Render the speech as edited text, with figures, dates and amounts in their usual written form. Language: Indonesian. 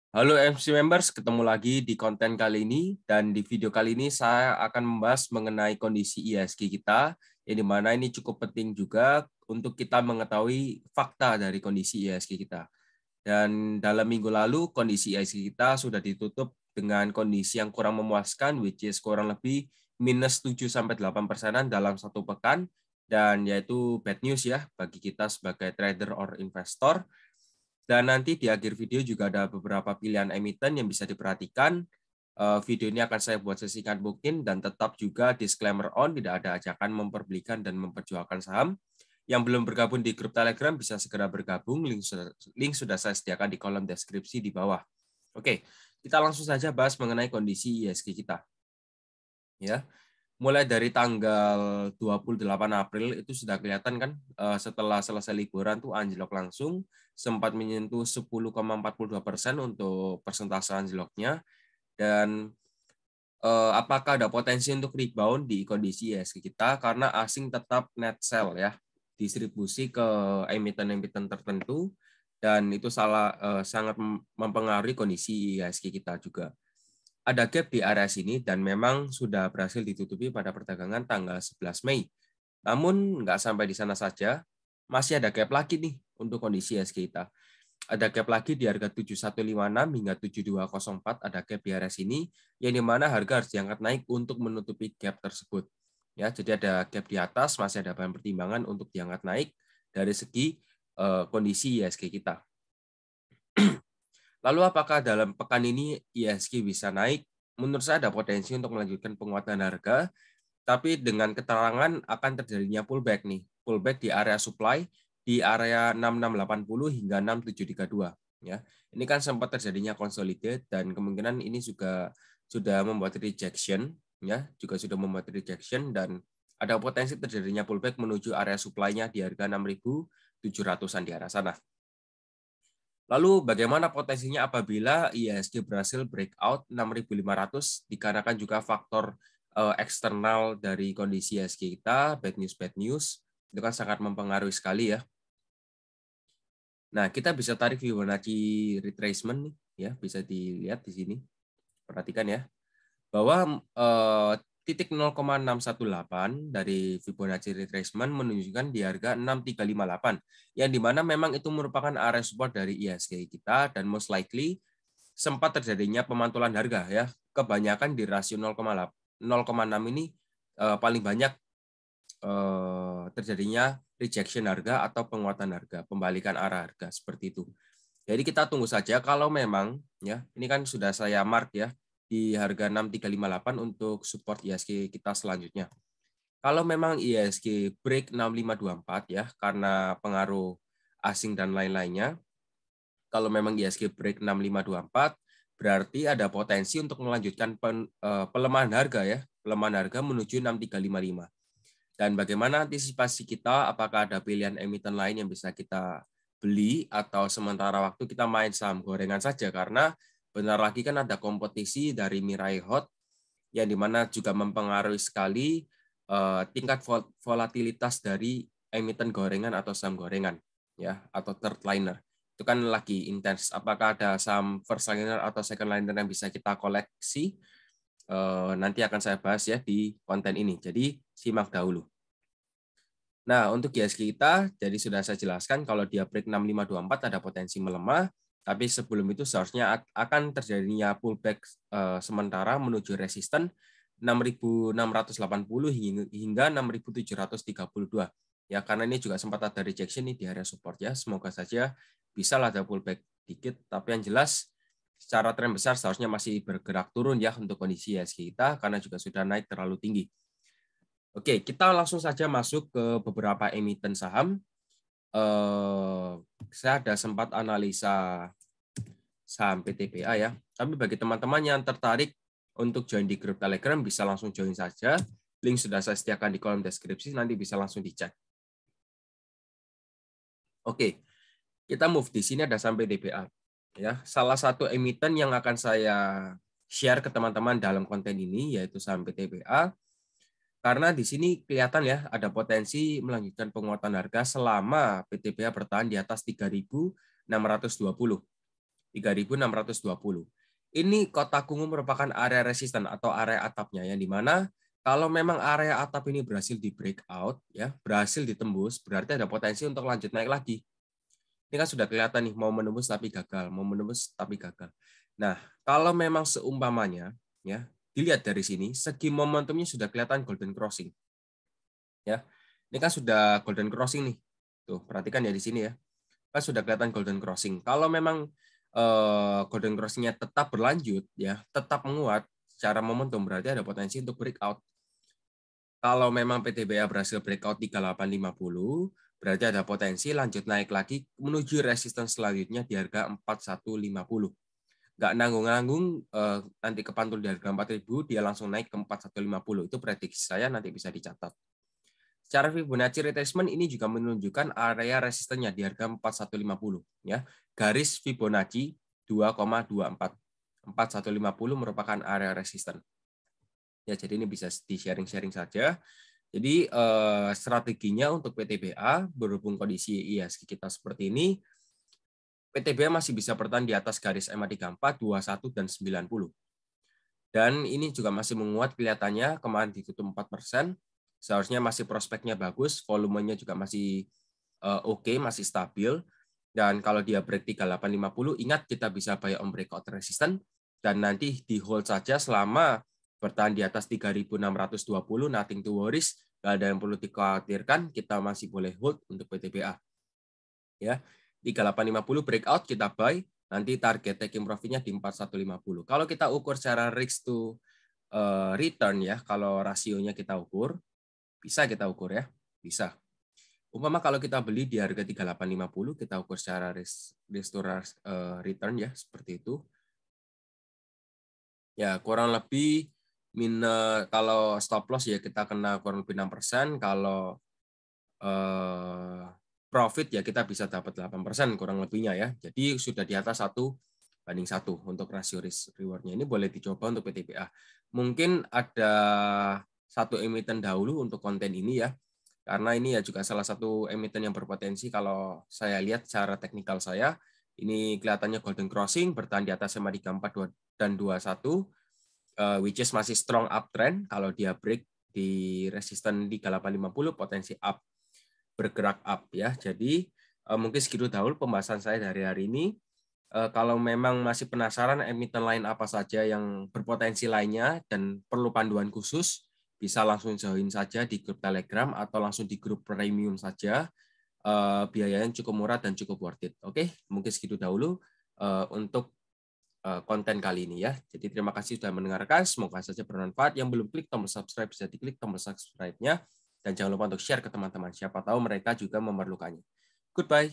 Halo MC Members, ketemu lagi di konten kali ini, dan di video kali ini saya akan membahas mengenai kondisi IHSG kita, yang dimana ini cukup penting juga untuk kita mengetahui fakta dari kondisi IHSG kita. Dan dalam minggu lalu, kondisi IHSG kita sudah ditutup dengan kondisi yang kurang memuaskan, which is kurang lebih minus 7-8% dalam satu pekan, dan yaitu bad news ya bagi kita sebagai trader or investor. Dan nanti di akhir video juga ada beberapa pilihan emiten yang bisa diperhatikan. Video ini akan saya buat sesingkat mungkin dan tetap juga disclaimer on, tidak ada ajakan memperbelikan dan memperjualkan saham. Yang belum bergabung di grup Telegram bisa segera bergabung, link sudah saya sediakan di kolom deskripsi di bawah. Oke, kita langsung saja bahas mengenai kondisi IHSG kita. Ya, mulai dari tanggal 28 April itu sudah kelihatan kan, setelah selesai liburan tuh anjlok langsung, sempat menyentuh 10,42% untuk persentase anjloknya. Dan apakah ada potensi untuk rebound di kondisi IHSG kita karena asing tetap net sell ya, distribusi ke emiten-emiten tertentu, dan itu sangat mempengaruhi kondisi IHSG kita juga. Ada gap di area sini dan memang sudah berhasil ditutupi pada perdagangan tanggal 11 Mei. Namun nggak sampai di sana saja, masih ada gap lagi nih untuk kondisi IHSG kita. Ada gap lagi di harga 7156 hingga 7204, ada gap di area sini, yang dimana harga harus diangkat naik untuk menutupi gap tersebut. Ya, jadi ada gap di atas, masih ada bahan pertimbangan untuk diangkat naik dari segi kondisi IHSG kita. Lalu apakah dalam pekan ini IHSG bisa naik? Menurut saya ada potensi untuk melanjutkan penguatan harga, tapi dengan keterangan akan terjadinya pullback nih. Pullback di area supply di area 6680 hingga 6732 ya. Ini kan sempat terjadinya consolidate dan kemungkinan ini juga sudah membuat rejection ya, juga sudah membuat rejection dan ada potensi terjadinya pullback menuju area supply-nya di harga 6700-an di arah sana. Lalu bagaimana potensinya apabila IHSG berhasil breakout 6.500 dikarenakan juga faktor eksternal dari kondisi IHSG kita, bad news, itu kan sangat mempengaruhi sekali ya. Nah, kita bisa tarik Fibonacci retracement nih, ya, bisa dilihat di sini. Perhatikan ya, bahwa titik 0,618 dari Fibonacci retracement menunjukkan di harga 6358, yang dimana memang itu merupakan area support dari IHSG kita dan most likely sempat terjadinya pemantulan harga ya. Kebanyakan di rasio 0,6 ini paling banyak terjadinya rejection harga atau penguatan harga, pembalikan arah harga seperti itu. Jadi kita tunggu saja kalau memang ya, ini kan sudah saya mark ya di harga 6358 untuk support IHSG kita selanjutnya. Kalau memang IHSG break 6524 ya karena pengaruh asing dan lain-lainnya, kalau memang IHSG break 6524 berarti ada potensi untuk melanjutkan pelemahan harga ya, pelemahan harga menuju 6355. Dan bagaimana antisipasi kita, apakah ada pilihan emiten lain yang bisa kita beli atau sementara waktu kita main saham gorengan saja, karena benar lagi kan ada kompetisi dari Mirai Hot yang dimana juga mempengaruhi sekali tingkat volatilitas dari emiten gorengan atau saham gorengan ya, atau third liner. Itu kan lagi intens. Apakah ada saham first liner atau second liner yang bisa kita koleksi? Nanti akan saya bahas ya di konten ini. Jadi simak dahulu. Nah, untuk IHSG kita, jadi sudah saya jelaskan kalau dia break 6524 ada potensi melemah, tapi sebelum itu seharusnya akan terjadinya pullback sementara menuju resisten 6680 hingga 6732. Ya, karena ini juga sempat ada rejection nih di area support ya. Semoga saja bisa ada pullback dikit, tapi yang jelas secara tren besar seharusnya masih bergerak turun ya untuk kondisi IHSG kita karena juga sudah naik terlalu tinggi. Oke, kita langsung saja masuk ke beberapa emiten saham. Saya ada sempat analisa saham PTBA ya. Tapi bagi teman-teman yang tertarik untuk join di grup Telegram bisa langsung join saja. Link sudah saya sediakan di kolom deskripsi, nanti bisa langsung dicek. Oke, kita move di sini ada saham PTBA. Ya, salah satu emiten yang akan saya share ke teman-teman dalam konten ini yaitu saham PTBA. Karena di sini kelihatan ya ada potensi melanjutkan penguatan harga selama PTBA bertahan di atas 3.620. 3.620. Ini kotak ungu merupakan area resisten atau area atapnya, yang dimana kalau memang area atap ini berhasil di breakout, ya, berhasil ditembus, berarti ada potensi untuk lanjut naik lagi. Ini kan sudah kelihatan nih, mau menembus tapi gagal, mau menembus tapi gagal. Nah, kalau memang seumpamanya, ya, dilihat dari sini, segi momentumnya sudah kelihatan golden crossing. Ya, ini kan sudah golden crossing nih. Tuh, perhatikan ya di sini ya. Kan sudah kelihatan golden crossing. Kalau memang golden crossing-nya tetap berlanjut, ya, tetap menguat secara momentum, berarti ada potensi untuk breakout. Kalau memang PTBA berhasil breakout 3850, berarti ada potensi lanjut naik lagi menuju resistance selanjutnya di harga 4150. Nggak nanggung-nanggung nanti kepantul di harga 4000, dia langsung naik ke 4150. Itu prediksi saya, nanti bisa dicatat. Secara Fibonacci retracement ini juga menunjukkan area resistennya di harga 4150, ya. Garis Fibonacci 2,24. 4150 merupakan area resisten. Ya, jadi ini bisa di-sharing-sharing saja. Jadi strateginya untuk PTBA berhubung kondisi IHSG kita seperti ini, PTBA masih bisa bertahan di atas garis EMA 34, 21 dan 90. Dan ini juga masih menguat kelihatannya, kemarin ditutup 4%. Seharusnya masih prospeknya bagus, volumenya juga masih oke, masih stabil. Dan kalau dia break 3850, ingat kita bisa buy on breakout resistance dan nanti di hold saja selama bertahan di atas 3.620, nothing to worries, nggak ada yang perlu dikhawatirkan, kita masih boleh hold untuk PTBA. Ya, 3850 breakout kita buy, nanti target taking profit-nya di 4150. Kalau kita ukur secara risk to return ya, kalau rasionya kita ukur, bisa kita ukur ya, bisa. Umpama kalau kita beli di harga 3850, kita ukur secara risk to return ya, seperti itu. Ya, kurang lebih kalau stop loss ya kita kena kurang lebih 6%, kalau profit ya kita bisa dapat 8% kurang lebihnya ya. Jadi sudah di atas 1:1 untuk rasio risk reward-nya. Ini boleh dicoba untuk PTBA. Mungkin ada satu emiten dahulu untuk konten ini ya. Karena ini ya juga salah satu emiten yang berpotensi kalau saya lihat secara teknikal saya. Ini kelihatannya golden crossing, bertahan di atas SMA 34 dan 21, which is masih strong uptrend. Kalau dia break di resisten di 3850, potensi up, bergerak up ya. Jadi mungkin segitu dahulu pembahasan saya dari hari ini. Kalau memang masih penasaran emiten lain apa saja yang berpotensi lainnya dan perlu panduan khusus, bisa langsung join saja di grup Telegram atau langsung di grup premium saja. Biayanya cukup murah dan cukup worth it. Oke, mungkin segitu dahulu untuk konten kali ini ya. Jadi terima kasih sudah mendengarkan. Semoga saja bermanfaat. Yang belum klik tombol subscribe bisa diklik tombol subscribe-nya. Dan jangan lupa untuk share ke teman-teman. Siapa tahu mereka juga memerlukannya. Goodbye.